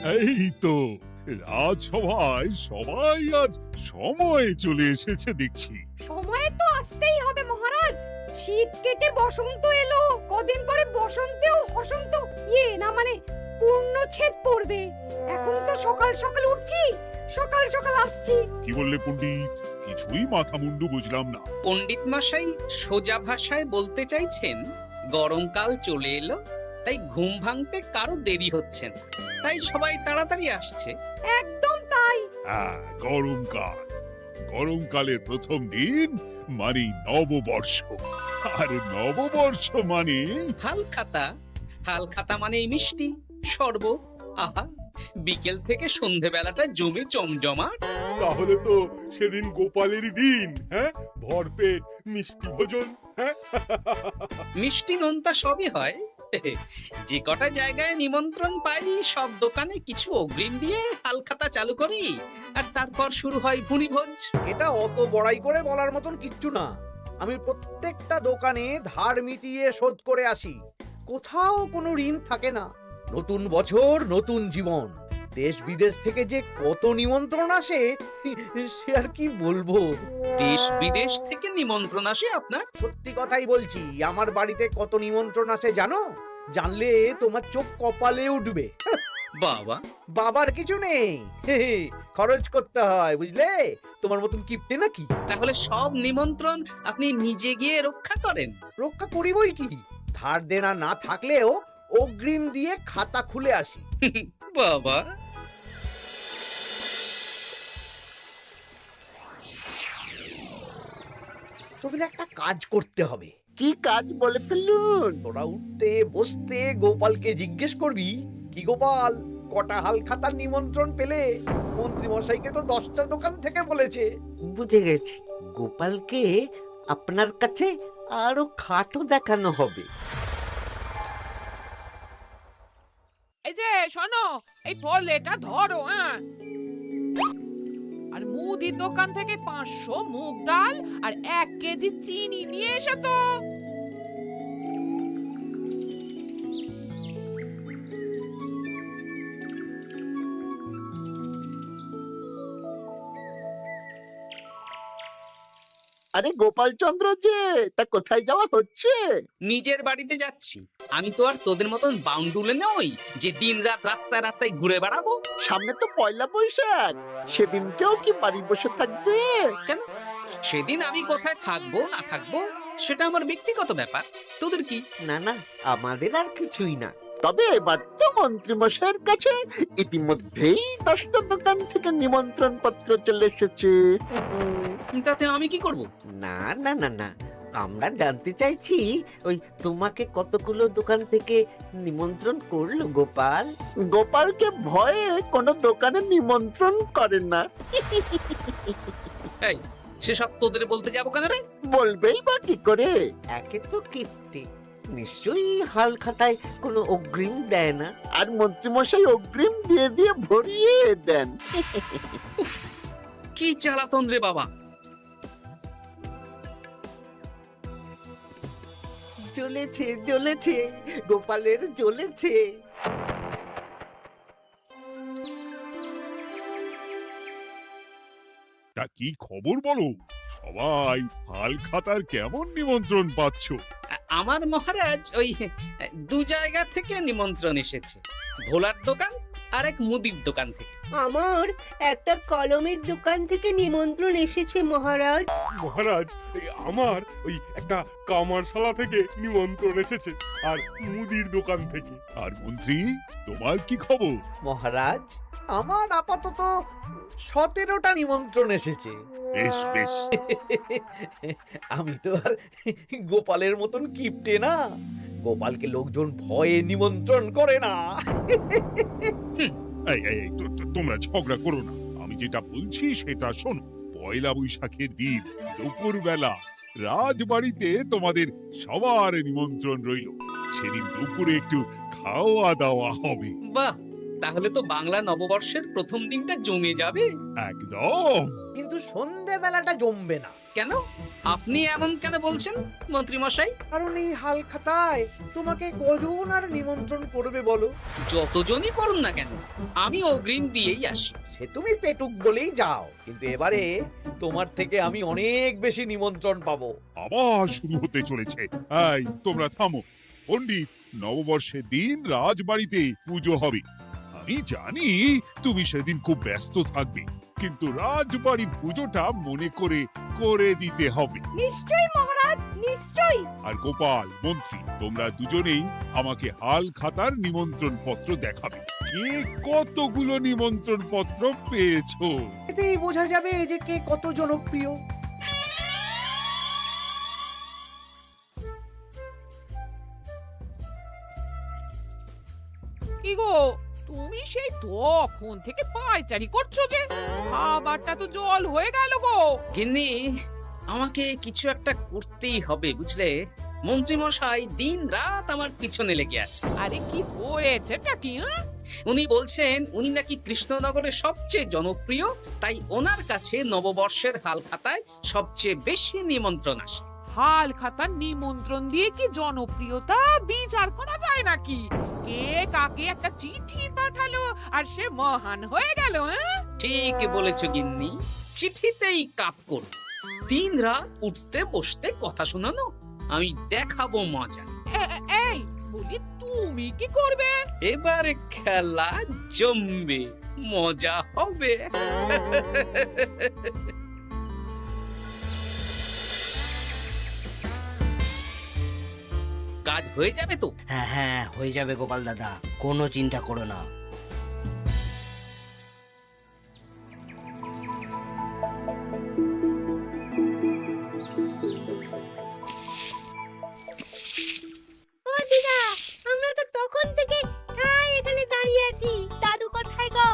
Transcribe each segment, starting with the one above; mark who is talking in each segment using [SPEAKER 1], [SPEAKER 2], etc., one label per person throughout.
[SPEAKER 1] এই তো রাজসভায় সবাই আজ সময়ে চলে এসেছে দেখছি।
[SPEAKER 2] সময়ে তো আসতেই হবে মহারাজ। শীত কেটে বসন্ত এলো, কদিন পরে বসন্তেও হসন্ত না মানে পূর্ণচ্ছেদ পড়বে। এখন তো সকাল সকাল উঠছি, সকাল সকাল আসছি।
[SPEAKER 1] কি বললে পণ্ডিত? কিছুই মাথা মুন্ডু বুঝলাম না।
[SPEAKER 3] পণ্ডিত মশাই সোজা ভাষায় বলতে চাইছেন গরমকাল চলে এলো, তাই ঘুম ভাঙতে কারো দেরি হচ্ছে না, তাই সবাই তাড়াতাড়ি আসছে।
[SPEAKER 2] একদম তাই।
[SPEAKER 1] হ্যাঁ, গরমকাল। গরমকালের প্রথম দিন মানে নববর্ষ, আর নববর্ষ মানে
[SPEAKER 3] হালখাতা। হালখাতা মানে মিষ্টি শরবত। আহা, বিকেল থেকে সন্ধেবেলাটা জমে জমজমাট।
[SPEAKER 4] তাহলে তো সেদিন গোপালেরই দিন, হ্যাঁ? ভরপেট মিষ্টি ভোজন, হ্যাঁ?
[SPEAKER 3] মিষ্টি নোনতা সবই হয়। যে কটা জায়গায় নিমন্ত্রণ পাই সব দোকানে কিছু অগ্রিম দিয়ে হালখাতা চালু করি, আর তারপর শুরু হয় ভুনিভোজ।
[SPEAKER 5] এটা অত বড়াই করে বলার মতন কিচ্ছু না। আমি প্রত্যেকটা দোকানে ধার মিটিয়ে শোধ করে আসি, কোথাও কোনো ঋণ থাকে না। নতুন বছর নতুন জীবন, দেশ বিদেশ থেকে যে কত নিমন্ত্রণ আসে সে আর কি বলবো।
[SPEAKER 3] দেশ বিদেশ থেকে নিমন্ত্রণ আসে আপনার?
[SPEAKER 5] সত্যি কথাই বলছি, আমার বাড়িতে কত নিমন্ত্রণ আসে জানো? জানলে তোমার চোখ কপালে উঠবে।
[SPEAKER 3] বাবা,
[SPEAKER 5] বাবার কিছু নেই, খরচ করতে হয়, বুঝলে? তোমার মতন কিপটে নাকি?
[SPEAKER 3] তাহলে সব নিমন্ত্রণ আপনি নিজে গিয়ে রক্ষা করেন?
[SPEAKER 5] রক্ষা করিবই কি, ধার দেনা না থাকলেও অগ্রিম দিয়ে খাতা খুলে আসি।
[SPEAKER 3] বাবা,
[SPEAKER 5] তোদের একটা কাজ করতে হবে।
[SPEAKER 6] কি কাজ বলে ফেলুন?
[SPEAKER 5] তোরা উঠতে বসতে গোপালকে জিজ্ঞেস করবি, কি গোপাল, কটা হাল খাতার নিমন্ত্রণ পেলে? মন্ত্রী মশাইকে তো 10টা দোকান থেকে বলেছে।
[SPEAKER 6] বুঝে গেছি, গোপালকে আপনার কাছে আরো খাটো দেখানো হবে।
[SPEAKER 7] এই যে শোনো, এই থলেটা ধরো, হ্যাঁ? আর মুদির দোকান থেকে 500 মুগ ডাল আর 1 কেজি চিনি নিয়ে এসো তো।
[SPEAKER 6] আরে গোপাল চন্দ্র যে, তা কোথায় যাওয়া হচ্ছে?
[SPEAKER 3] নিজের বাড়িতে যাচ্ছি। আমি তো আর তোদের মতন বাউন্ডুলে নই যে দিনরাত রাস্তায় রাস্তায় ঘুরে বেড়াবো।
[SPEAKER 6] সামনে তো পয়লা বৈশাখ, সেদিন কেউ কি বাড়ি বসে থাকবে?
[SPEAKER 3] কেন? সেদিন আমি কোথায় থাকবো না থাকবো সেটা আমার ব্যক্তিগত ব্যাপার, তোদের কি?
[SPEAKER 6] না না, আমাদের আর কিছুই না। তবে এবার তো মন্ত্রী মশাইয়ের কাছে ইতিমধ্যেই 10টা দোকান থেকে নিমন্ত্রণ পত্র চলে এসেছে।
[SPEAKER 3] তাতে আমি কি করব?
[SPEAKER 6] না না না না, আমরা জানতে চাইছি ওই তোমাকে কতগুলো দোকান থেকে নিমন্ত্রণ করলো গোপাল? গোপালকে ভয়ে কোনো দোকানে নিমন্ত্রণ করে না।
[SPEAKER 3] এই, সেসব তোদের বলতে যাবো কেন রে?
[SPEAKER 6] বলবেই বা কি করে? একে তো কিপ্টে, নিশ্চয়ই হাল খাতায় কোনো অগ্রিম দেয় না, আর মন্ত্রীমশাই অগ্রিম দিয়ে দিয়ে ভরিয়ে দেন।
[SPEAKER 3] কি জ্বালাতন রে বাবা!
[SPEAKER 6] জ্বলেছে জ্বলেছে, গোপালের জ্বলেছে।
[SPEAKER 1] তা কি খবর বলো? সবাই হালখাতার কেমন নিমন্ত্রণ পাচ্ছ?
[SPEAKER 3] আমার মহারাজ ওই 2 জায়গা থেকে নিমন্ত্রণ এসেছে, ভোলার দোকান আর এক মুদির দোকান থেকে।
[SPEAKER 8] আমার একটা কলমের দোকান থেকে নিমন্ত্রণ এসেছে মহারাজ।
[SPEAKER 4] মহারাজ, আমার ওই একটা কামারশালা থেকে নিমন্ত্রণ এসেছে, আর মুদির দোকান থেকে।
[SPEAKER 1] আর মন্ত্রী, তোমার কি খবর?
[SPEAKER 5] মহারাজ, আমার আপাতত 17টা নিমন্ত্রণ এসেছে।
[SPEAKER 1] বেশ বেশ।
[SPEAKER 5] আমি তো আর গোপালের মতন কিপটে না, গোপালকে লোকজন ভয়ে নিমন্ত্রণ করে না।
[SPEAKER 1] এই এই এই, তোমরা ঝগড়া করো না। আমি যেটা বলছি সেটা শোনো। পয়লা বৈশাখের দিন দুপুর বেলা রাজবাড়িতে তোমাদের সবার নিমন্ত্রণ রইল। সেদিন দুপুরে একটু খাওয়া দাওয়া হবে।
[SPEAKER 3] বাহ, তাহলে তো বাংলা নববর্ষের প্রথম দিনটা জমে যাবে।
[SPEAKER 1] একদম।
[SPEAKER 5] কিন্তু সন্ধেবেলাটা জমবে না।
[SPEAKER 3] কেন আপনি এমন কেন বলছেন মন্ত্রী মশাই?
[SPEAKER 5] কারণ এই হাল খাতায় তোমাকে কজন আর নিমন্ত্রণ করবে বলো?
[SPEAKER 3] যতজনই করুন না কেন আমি অগ্রিম দিয়েই আসি।
[SPEAKER 5] সে তুমি পেটুক বলেই যাও, কিন্তু এবারে তোমার থেকে আমি অনেক বেশি নিমন্ত্রণ পাবো।
[SPEAKER 1] আবার শুরু হতে চলেছে। এই তোমরা থামো। পণ্ডিত, নববর্ষের দিন রাজবাড়িতে পুজো হবে। আমি জানি তুমি সেদিন খুব ব্যস্ত থাকবে, কিন্তু রাজবাড়ির পুজোটা মনে করে করে দিতে হবে।
[SPEAKER 2] নিশ্চয়ই মহারাজ, নিশ্চয়ই।
[SPEAKER 1] আর গোপাল, মন্ত্রী, তোমরা দুজনেই আমাকে হাল খাতার নিমন্ত্রণ পত্র দেখাবে। কে কতগুলো নিমন্ত্রণ পত্র পেয়েছো?
[SPEAKER 5] এতেই বোঝা যাবে যে কে কত জনপ্রিয়।
[SPEAKER 7] কি গো, তুমি সেই তখন থেকে পায়চারি করছো যে? খাবারটা তো জল হয়ে গেল গো।
[SPEAKER 3] গিন্নি, আমাকে কিছু একটা করতেই হবে বুঝলে। মন্ত্রী মশাই দিন রাত আমার পিছনে লেগে আছে।
[SPEAKER 7] আরে কি হয়েছেটা কি? হ্যাঁ,
[SPEAKER 3] উনি বলছেন উনি নাকি কৃষ্ণনগরের সবচেয়ে জনপ্রিয়, তাই ওনার কাছে নববর্ষের হাল খাতায় সবচেয়ে বেশি নিমন্ত্রণ আসে।
[SPEAKER 7] হাল খাতার নিমন্ত্রণ দিয়ে কি জনপ্রিয়তা বিচার করা যায় নাকি? কে কাকে একটা চিঠি পাঠালো আর সে মহান হয়ে গেল? হ্যাঁ,
[SPEAKER 3] ঠিক বলেছ গিন্নি, চিঠিতেই কাপ করো। দিন রাত উঠতে বসতে কথা শোনানো, আমি দেখাবো মজা।
[SPEAKER 7] এই বলি, তুমি কি করবে?
[SPEAKER 3] এবারে খেলা জমবে, মজা হবে। কাজ হয়ে যাবে তো?
[SPEAKER 9] হ্যাঁ হ্যাঁ, হয়ে যাবে গোপাল দাদা, কোনো চিন্তা করো না।
[SPEAKER 8] ও দিদা, আমরা তো তখন থেকে ঠায় এখানে দাঁড়িয়ে আছি। দাদু কোথায় গো?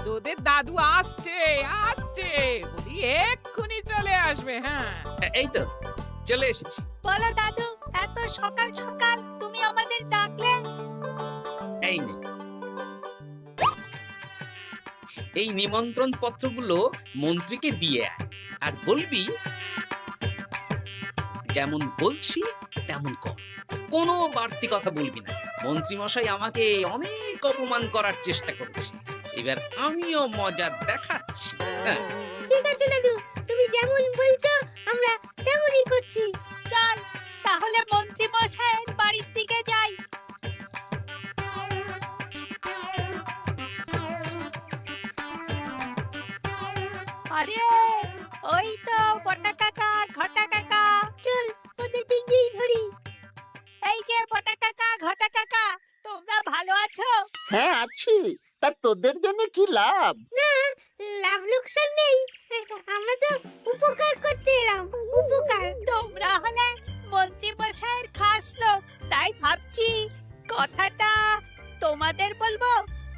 [SPEAKER 7] তোদের দাদু আসছে আসছে, বলি এক্ষুনি চলে আসবে। হ্যাঁ,
[SPEAKER 3] এই তো চলে এসেছি।
[SPEAKER 8] বলো দাদু, এত সকাল সকাল তুমি আমাদের ডাকলে?
[SPEAKER 3] এই নে, এই নিমন্ত্রণ পত্রগুলো মন্ত্রীকে দিয়ে আয়, আর বলবি যেমন বলছি তেমন কর, কোনো বাড়তি কথা বলবি না। মন্ত্রী মশাই আমাকে অনেক অপমান করার চেষ্টা করেছে, এবার আমিও মজা দেখাচ্ছি। হ্যাঁ,
[SPEAKER 8] ঠিক আছে দাদু, তুমি যেমন বলছো আমরা তেমনই করছি। চল তাহলে মন্ত্রী মশাইয়ের বাড়ির দিকে যাই। আরে ওই তো বটা কাকা, ঘটা কাকা। চল ওদের দিকেই ধরি। এই যে বটা কাকা, ঘটা কাকা, তোমরা ভালো আছো?
[SPEAKER 6] হ্যাঁ আছি। তা তোদের জন্য কি লাভ?
[SPEAKER 8] না, লাভ লোকসান নেই, আমরা তো উপকার করতে এলাম। উপকার? তোমরা হলে মন্ত্রী মশাইয়ের খাস লোক, তাই ভাবছি কথাটা তোমাদের বলবো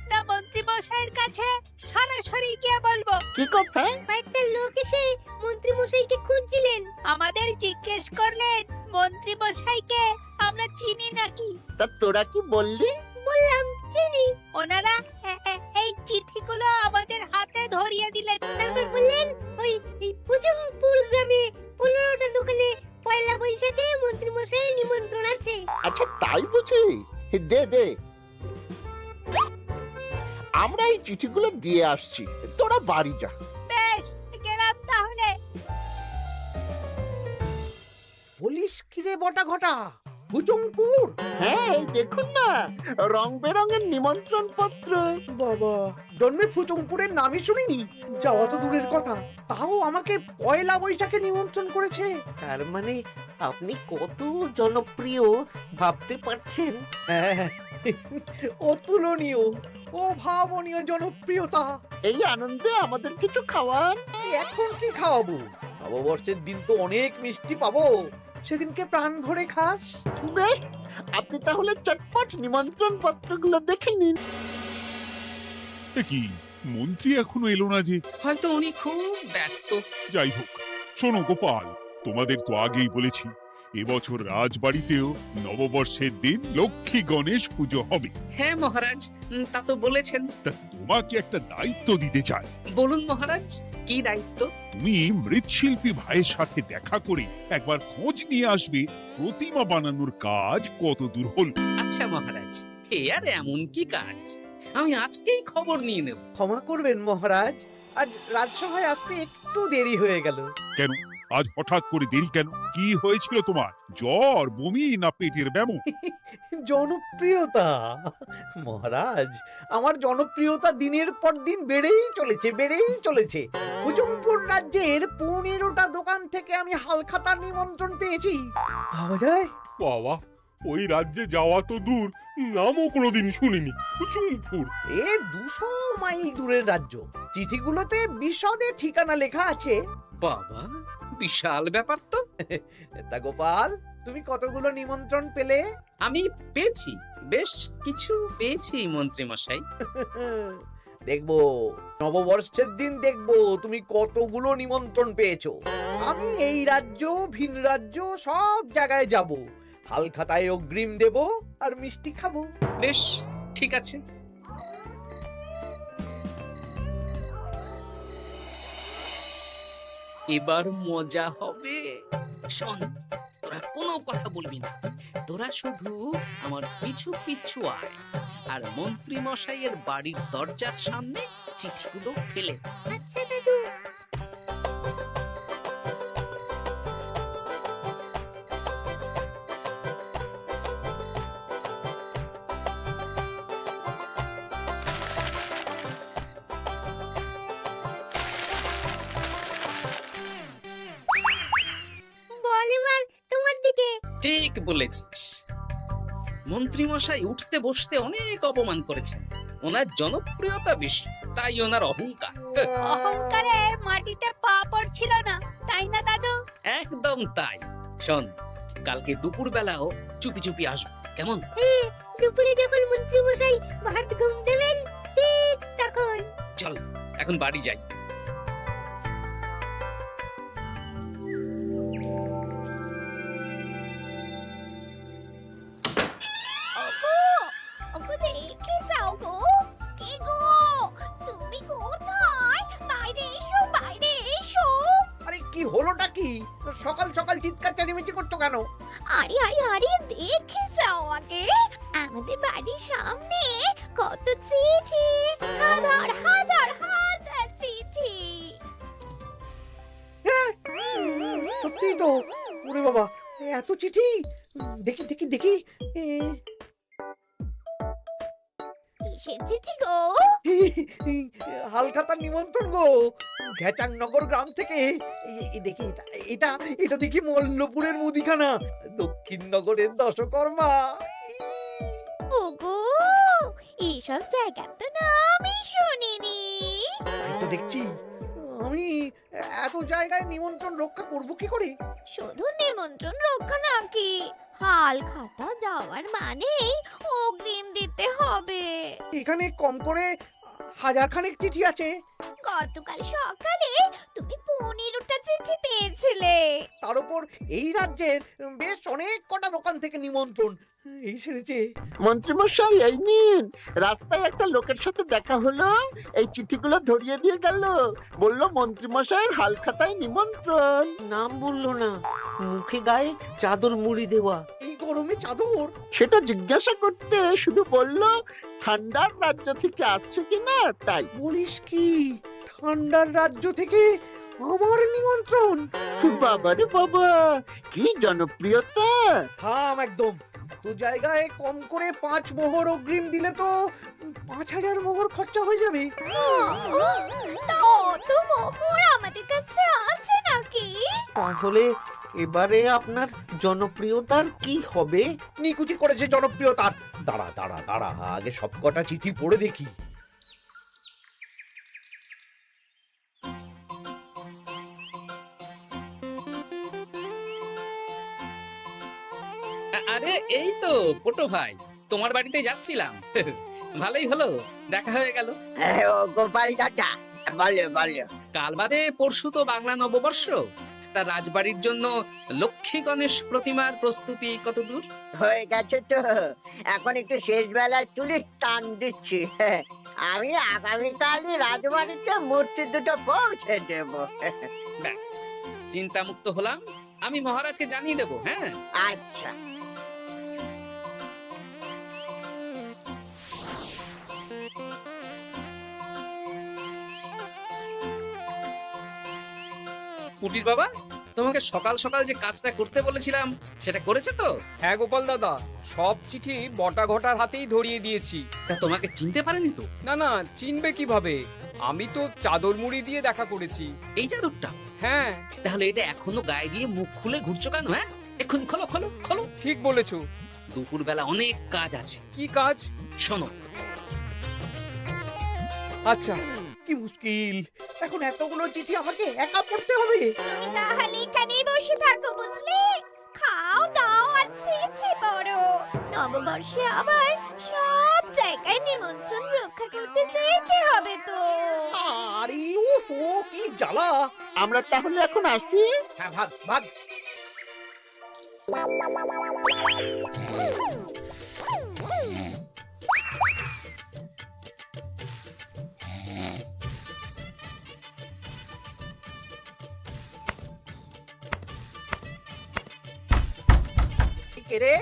[SPEAKER 8] না মন্ত্রী মশাইয়ের কাছে সরাসরি গিয়ে বলবো।
[SPEAKER 6] কি কথা?
[SPEAKER 8] কয়েকটা লোক এসে মন্ত্রী মশাইকে খুঁজছিলেন, আমাদের জিজ্ঞেস করলেন মন্ত্রী মশাইকে আমরা চিনি নাকি।
[SPEAKER 6] তা তোরা কি বললি?
[SPEAKER 8] বললাম চিনি। ওনারা এই চিঠিগুলো আমাদের হাতে ধরিয়ে দিলেন, তারপর বললেন ওই পুজংপুর গ্রামে 15টা দোকানে পয়লা বৈশাখে মন্ত্রী মশাইয়ের নিমন্ত্রণ আছে।
[SPEAKER 6] আচ্ছা তাই বুঝি? দে দে, আমরা এই চিঠিগুলো দিয়ে আসছি, তোরা বাড়ি যা।
[SPEAKER 8] বেশ, গেলাম তাহলে।
[SPEAKER 5] বলিস কিরে বটা ঘটা, ভুজংপুর?
[SPEAKER 6] হ্যাঁ এই দেখুন না, রং বেরঙের নিমন্ত্রণ পত্র।
[SPEAKER 5] বাবা, জন্মে ফুচংপুরের নামই শুনিনি, যাওয়া তো দূরের কথা, তাও আমাকে পয়লা বৈশাখে নিমন্ত্রণ করেছে।
[SPEAKER 6] তার মানে আপনি কত জনপ্রিয় ভাবতে পারছেন?
[SPEAKER 5] হ্যাঁ, অতুলনীয়, অভাবনীয় জনপ্রিয়তা।
[SPEAKER 6] এই আনন্দে আমাদের কিছু খাওয়ান।
[SPEAKER 5] এখন কি খাওয়াবো? নববর্ষের দিন তো অনেক মিষ্টি পাবো, সেদিনকে প্রাণ ভরে খাস।
[SPEAKER 6] বেশ, আপনি তাহলে চটপট নিমন্ত্রণ পত্রগুলো দেখে নিন।
[SPEAKER 1] এ কি, মন্ত্রী এখনো এলো না যে?
[SPEAKER 3] হয়তো উনি খুব ব্যস্ত।
[SPEAKER 1] যাই হোক, শোনো গোপাল, তোমাদের তো আগেই বলেছি এবছর রাজবাড়িতেও নববর্ষের দিন লক্ষ্মী গণেশ পুজো হবে।
[SPEAKER 3] হ্যাঁ মহারাজ, তা তো বলেছেন।
[SPEAKER 1] তা তোমাকে একটা দায়িত্ব দিতে চাই।
[SPEAKER 3] বলুন মহারাজ, কি দায়িত্ব?
[SPEAKER 1] তুমি মৃৎশিল্পী ভাইয়ের সাথে দেখা করে একবার খোঁজ নিয়ে আসবে প্রতিমা বানানোর কাজ কত দূর হলো।
[SPEAKER 3] আচ্ছা মহারাজ, এ আর এমন কি কাজ, আমি আজকেই খবর নিয়ে নেব।
[SPEAKER 5] ক্ষমা করবেন মহারাজ, আজ রাজসভায় আসতে একটু দেরি হয়ে গেল।
[SPEAKER 1] কেন আজ হঠাৎ করে দেরি কেন? কি হয়েছিল তোমার? জ্বর, বমি না পেটের ব্যামো?
[SPEAKER 5] জনপ্রিয়তা মহারাজ, আমার জনপ্রিয়তা দিনের পর দিন বেড়েই চলেছে। হুজুমপুর রাজ্যের 15টা দোকান থেকে আমি হালখাতার নিমন্ত্রণ পেয়েছি। ভাবা যায়?
[SPEAKER 4] বাবা, ওই রাজ্যে যাওয়া তো দূর, নামও কোনোদিন শুনিনি। হুজুমপুর।
[SPEAKER 5] এ 200 মাইল দূরের রাজ্য। চিঠিগুলোতে বিশদে ঠিকানা লেখা আছে।
[SPEAKER 3] বাবা, বিশাল ব্যাপার তো।
[SPEAKER 5] তা গোপাল, তুমি কতগুলো নিমন্ত্রণ পেলে?
[SPEAKER 3] আমি পেয়েছি, বেশ কিছু পেয়েছি মন্ত্রী মশাই।
[SPEAKER 5] দেখবো নববর্ষের দিন দেখবো তুমি কতগুলো নিমন্ত্রণ পেয়েছো। আমি এই রাজ্য ভিন রাজ্য সব জায়গায় যাব, হালখাতায় অগ্রিম দেব আর মিষ্টি খাবো।
[SPEAKER 3] বেশ, ঠিক আছে। এবার মজা হবে। শোন, তোরা কোনো কথা বলবি না, তোরা শুধু আমার পিছু পিছু আয় আর মন্ত্রী মশাইয়ের বাড়ির দরজার সামনে চিঠিগুলো ফেলে দে।
[SPEAKER 8] আচ্ছা দাদু। বল এবার তোমার দিকে।
[SPEAKER 3] ঠিক বলেছিস, মন্ত্রী মশাই উঠতে বসতে অনেক অপমান করেছেন। ওনার জনপ্রিয়তা বেশি, তাই ওনার অহংকার।
[SPEAKER 8] অহংকারে মাটিতে পা পড়ছিল না, তাই না দাদু?
[SPEAKER 3] একদম তাই। শোন, কালকে দুপুর বেলাও চুপি চুপি আসবো, কেমন?
[SPEAKER 8] দুপুরে যখন মন্ত্রী মশাই ভাত ঘুম দেবেন ঠিক তখন।
[SPEAKER 3] চল এখন বাড়ি যাই।
[SPEAKER 8] দেখে যাও গো। কে গো? তুমি কোথায়? বাইরে এসো, বাইরে এসো।
[SPEAKER 5] আরে কি হলোটা কি? সকাল সকাল চিৎকার চেঁচামেচি করছো কেন?
[SPEAKER 8] আরে আরে আরে, দেখে যাও আগে। আমাদের বাড়ির সামনে কত চিঠি, হাজার হাজার হাজার চিঠি।
[SPEAKER 5] সত্যি তো। ওরে বাবা, এত চিঠি! দেখি দেখি দেখি।
[SPEAKER 8] কিসের চিঠি গো?
[SPEAKER 5] হালখাতার নিমন্ত্রণ গো, ঘেচাংনগর গ্রাম থেকে। দেখি এটা এটা দেখি মল্লপুরের মুদিখানা, দক্ষিণনগরের দশকর্মা।
[SPEAKER 8] ওগো, এইসব জায়গা তো নামই শুনিনি।
[SPEAKER 5] তাই তো দেখছি। আমি এত জায়গায় নিমন্ত্রণ রক্ষা করব কি করে?
[SPEAKER 8] শুধু নিমন্ত্রণ রক্ষা নাকি, হালখাতা যাওয়ার মানেই অগ্রিম দিতে হবে।
[SPEAKER 5] এখানে কম করে 1000 খানেক চিঠি আছে।
[SPEAKER 8] গতকাল সকালে তুমি 15টা চিঠি পেয়েছিলে।
[SPEAKER 5] তার উপর এই রাজ্যের বেশ অনেক কটা দোকান থেকে নিমন্ত্রণ এই সেরেছে।
[SPEAKER 6] মন্ত্রীমশাই, এই নিন। রাস্তায় একটা লোকের সাথে দেখা হলো, এই চিঠিগুলো ধরিয়ে দিয়ে গেল, বলল মন্ত্রীমশাইয়ের হালখাতায় নিমন্ত্রণ। নাম বললো না, মুখে গায়ে চাদর মুড়ি দেওয়া।
[SPEAKER 5] এই গরমে চাদর?
[SPEAKER 6] সেটা জিজ্ঞাসা করতে শুধু বলল ঠান্ডার রাজ্য থেকে আসছে কিনা তাই।
[SPEAKER 5] বলিস কি? ঠান্ডার রাজ্য থেকে আমার নিমন্ত্রণ?
[SPEAKER 6] বাবারে বাবা, কি জনপ্রিয়তা!
[SPEAKER 5] থাম একদম। তো জায়গায় কম করে 5 মোহর অগ্রিম দিলে তো 5000 মোহর খরচা হয়ে যাবে।
[SPEAKER 8] তা অত মোহর আমাদের কাছে আছে নাকি?
[SPEAKER 6] তাহলে এবারে আপনার জনপ্রিয়তার কি হবে?
[SPEAKER 5] নিকুচি করেছে জনপ্রিয়তার। দাঁড়া দাঁড়া দাঁড়া, আগে সবকটা চিঠি পড়ে দেখি।
[SPEAKER 3] আরে এই তো পটু ভাই, তোমার বাড়িতে যাচ্ছিলাম। ভালোই হলো, দেখা হয়ে গেল।
[SPEAKER 6] গোপাল দাদা, বলো বলো।
[SPEAKER 3] কাল বাদে পরশু তো বাংলা নববর্ষ, তা রাজবাড়ির জন্য লক্ষ্মী গণেশ প্রতিমার প্রস্তুতি কত দূর?
[SPEAKER 6] হয়ে গেছে তো, এখন একটু শেষ বেলায় চুলির টান দিচ্ছি। আমি আগামীকালই রাজবাড়িতে মূর্তি দুটো পৌঁছে দেব।
[SPEAKER 3] ব্যাস, চিন্তামুক্ত হলাম। আমি মহারাজকে জানিয়ে দেবো। হ্যাঁ,
[SPEAKER 6] আচ্ছা।
[SPEAKER 3] পুটির বাবা, তোমাকে সকাল সকাল যে কাজটা করতে বলেছিলাম সেটা করেছে তো?
[SPEAKER 10] হ্যাঁ গোপাল দাদা, সব চিঠি বটা ঘটার হাতেই ধরিয়ে দিয়েছি।
[SPEAKER 3] তা তোমাকে চিনতে পারেনি তো?
[SPEAKER 10] না না, চিনবে কিভাবে? আমি তো চাদর মুড়ি দিয়ে দেখা করেছি।
[SPEAKER 3] এই চাদরটা?
[SPEAKER 10] হ্যাঁ।
[SPEAKER 3] তাহলে এটা এখনো গায়ে দিয়ে মুখ খুলে ঘুরছো কেন? হ্যাঁ, এক্ষুনি খোলো খোলো খোলো।
[SPEAKER 10] ঠিক বলেছো।
[SPEAKER 3] দুপুরবেলা অনেক কাজ আছে।
[SPEAKER 10] কি কাজ?
[SPEAKER 3] শোনো।
[SPEAKER 10] আচ্ছা।
[SPEAKER 5] কি মুশকিল, এখন এতগুলো চিঠি আমাকে একা পড়তে হবে।
[SPEAKER 8] তুমি তাহলে এখানেই বসে থাকো, বুঝলে? খাও দাও আর ছিছি পড়ো। নববর্ষে আবার সব জায়গায় নিমন্ত্রণ রক্ষা করতে যেতে হবে তো।
[SPEAKER 5] আরে উফ, ও কি জ্বালা।
[SPEAKER 6] আমরা তাহলে এখন আসি।
[SPEAKER 5] হ্যাঁ, ভাগ ভাগ। কে রে?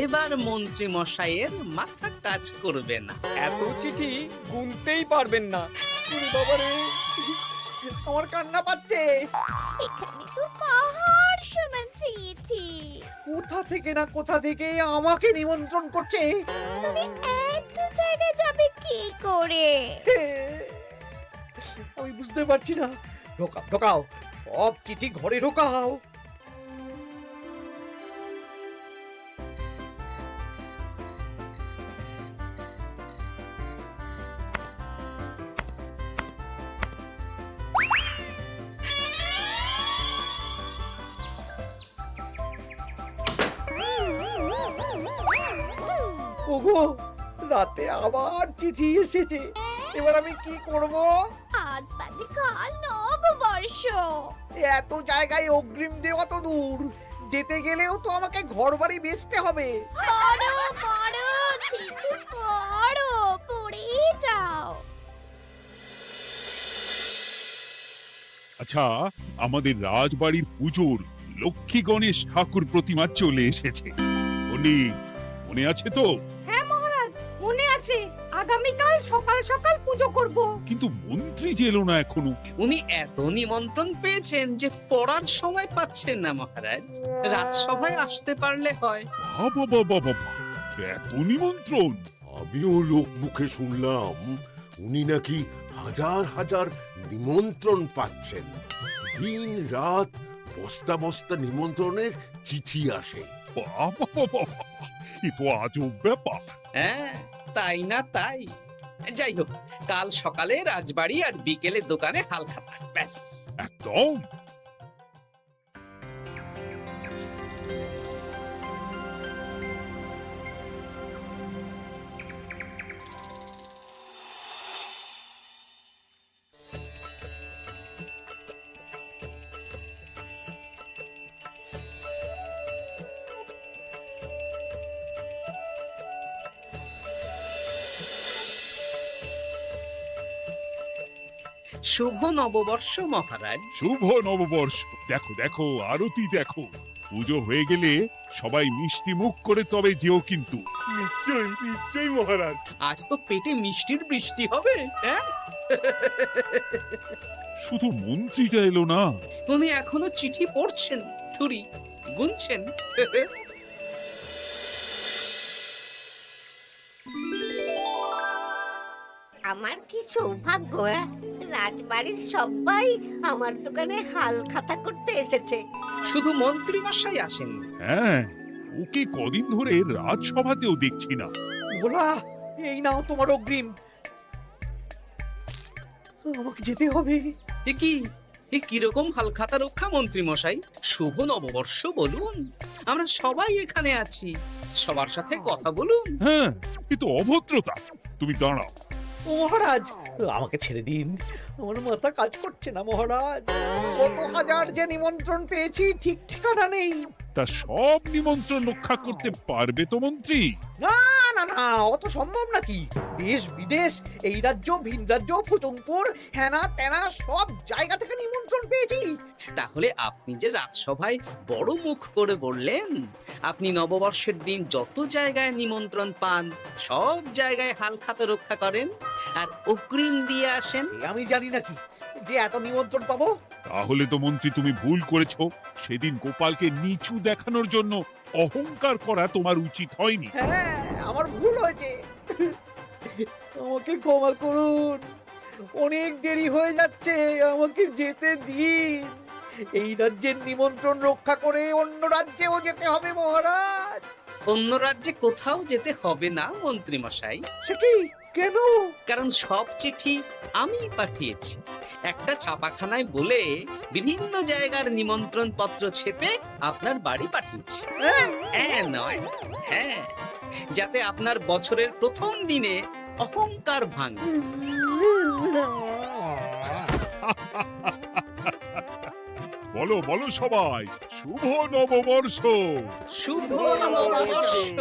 [SPEAKER 3] এবার মন্ত্রী মশাইয়ের মাথা কাজ করবে না।
[SPEAKER 10] এত চিঠি গুনতেই পারবেন না।
[SPEAKER 5] ওরে বাবারে, আমার কান্না পাচ্ছে।
[SPEAKER 8] এখানে তো পাহাড় সমান চিঠি।
[SPEAKER 5] কোথা থেকে না কোথা থেকে আমাকে নিমন্ত্রণ করছে।
[SPEAKER 8] তুমি এত জায়গায় যাবে কি করে?
[SPEAKER 5] আমি বুঝতে পারছি না। ঢোকাও ঢোকাও, সব চিঠি ঘরে ঢোকাও। ওগো, রাতে আবার চিঠি এসেছে। এবার আমি কি করব?
[SPEAKER 8] আজ বাদে কাল নববর্ষ।
[SPEAKER 5] এত জায়গায় অগ্রিম দেওয়া তো দূর, যেতে গেলেও তো আমাকে ঘর বাড়ি বেচতে হবে।
[SPEAKER 8] পড়ো পড়ো চিঠি পড়ো, পড়ে যাও।
[SPEAKER 1] আচ্ছা, আমাদের রাজবাড়ির পুজোর লক্ষ্মী গণেশ ঠাকুর প্রতিমা চলে এসেছে। মনে আছে তো?
[SPEAKER 2] হ্যাঁ মহারাজ, মনে আছে। আগামীকাল সকাল সকাল পুজো করব।
[SPEAKER 1] কিন্তু মন্ত্রী যে এলো না এখনো।
[SPEAKER 3] উনি এত নিমন্ত্রণ পেয়েছেন যে পড়ার সময় পাচ্ছেন না মহারাজ। রাজসভায় আসতে পারলে হয়।
[SPEAKER 1] বাবা বাবা বাবা, এত নিমন্ত্রণ!
[SPEAKER 11] আমিও লোক মুখে শুনলাম উনি নাকি হাজার হাজার নিমন্ত্রণ পাচ্ছেন। দিন রাত বস্তা বস্তা নিমন্ত্রণের চিঠি আসে।
[SPEAKER 1] বাবা বাবা, এ তো আজব ব্যাপার।
[SPEAKER 3] হ্যাঁ, তাই না তাই। যাই হোক, কাল সকালে রাজবাড়ি আর বিকেলে দোকানে হালখাতা। ব্যাস।
[SPEAKER 1] একদম।
[SPEAKER 3] শুভ নববর্ষ মহারাজ।
[SPEAKER 1] শুভ নববর্ষ। দেখো দেখো, আরতি দেখো। পুজো হয়ে গেলে সবাই মিষ্টি মুখ করে তবে যেও কিন্তু।
[SPEAKER 4] নিশ্চয়ই নিশ্চয়ই মহারাজ।
[SPEAKER 3] আজ তো পেটে মিষ্টির বৃষ্টি হবে। হ্যাঁ,
[SPEAKER 1] শুধু মন্ত্রীটা এলো না।
[SPEAKER 3] উনি এখনো চিঠি পড়ছেন, থুরি গুনছেন।
[SPEAKER 6] আমার কি সৌভাগ্য! রাজবাড়ির সবাই আমার দোকানে হাল খাতা করতে এসেছে।
[SPEAKER 3] শুধু মন্ত্রী মশাই আসেন।
[SPEAKER 1] হ্যাঁ, ওকে কদিন ধরে রাজসভাতেও দেখছি না।
[SPEAKER 5] ভোলা, এই নাও তোমার অগ্রিম। আমাকে যেতে হবে।
[SPEAKER 3] এ কিরকম হালখাতা রক্ষা মন্ত্রী মশাই? শুভ নববর্ষ বলুন, আমরা সবাই এখানে আছি। সবার সাথে কথা বলুন।
[SPEAKER 1] হ্যাঁ, এ তো অভদ্রতা। তুমি দাঁড়াও।
[SPEAKER 5] ও মহারাজ, আমাকে ছেড়ে দিন, আমার মাথা কাজ করছে না মহারাজ। কত হাজার যে নিমন্ত্রণ পেয়েছি ঠিক ঠিকানা নেই।
[SPEAKER 1] তা সব নিমন্ত্রণ রক্ষা করতে পারবে তো মন্ত্রী?
[SPEAKER 5] না না না, অত সম্ভব নাকি? দেশ বিদেশ, এই রাজ্য ভিন রাজ্য, ফুতুংপুর, হেনা তেনা সব জায়গা থেকে নিমন্ত্রণ পেয়েছি।
[SPEAKER 3] তাহলে আপনি যে রাজসভায় বড় মুখ করে বললেন আপনি নববর্ষের দিন যত জায়গায় নিমন্ত্রণ পান সব জায়গায় হালখাতা রক্ষা করেন আর অগ্রিম দিয়ে আসেন।
[SPEAKER 5] এ আমি জানি নাকি যে এত নিমন্ত্রণ পাবো?
[SPEAKER 1] তাহলে তো মন্ত্রী তুমি ভুল করেছো। সেদিন গোপালকে নিচু দেখানোর জন্য অহংকার করা তোমার উচিত হয়নি।
[SPEAKER 5] হ্যাঁ, আমার ভুল হয়েছে, আমাকে ক্ষমা করুন। অনেক দেরি হয়ে যাচ্ছে, আমাকে যেতে দিন। এই রাজ্যের নিমন্ত্রণ রক্ষা করে অন্য রাজ্যেও যেতে হবে মহারাজ।
[SPEAKER 3] অন্য রাজ্যে কোথাও যেতে হবে না মন্ত্রী মশাই,
[SPEAKER 5] সে কি? কেন?
[SPEAKER 3] কারণ সব চিঠি আমি পাঠিয়েছি। একটা ছাপাখানায় বলে বিভিন্ন জায়গার নিমন্ত্রণ পত্র ছেপে আপনার বাড়ি পাঠিয়েছি।
[SPEAKER 5] হ্যাঁ?
[SPEAKER 3] হ্যাঁ নয় হ্যাঁ, যাতে আপনার বছরের প্রথম দিনে অহংকার ভাঙে।
[SPEAKER 1] বলো বলো সবাই, শুভ নববর্ষ।
[SPEAKER 3] শুভ নববর্ষ।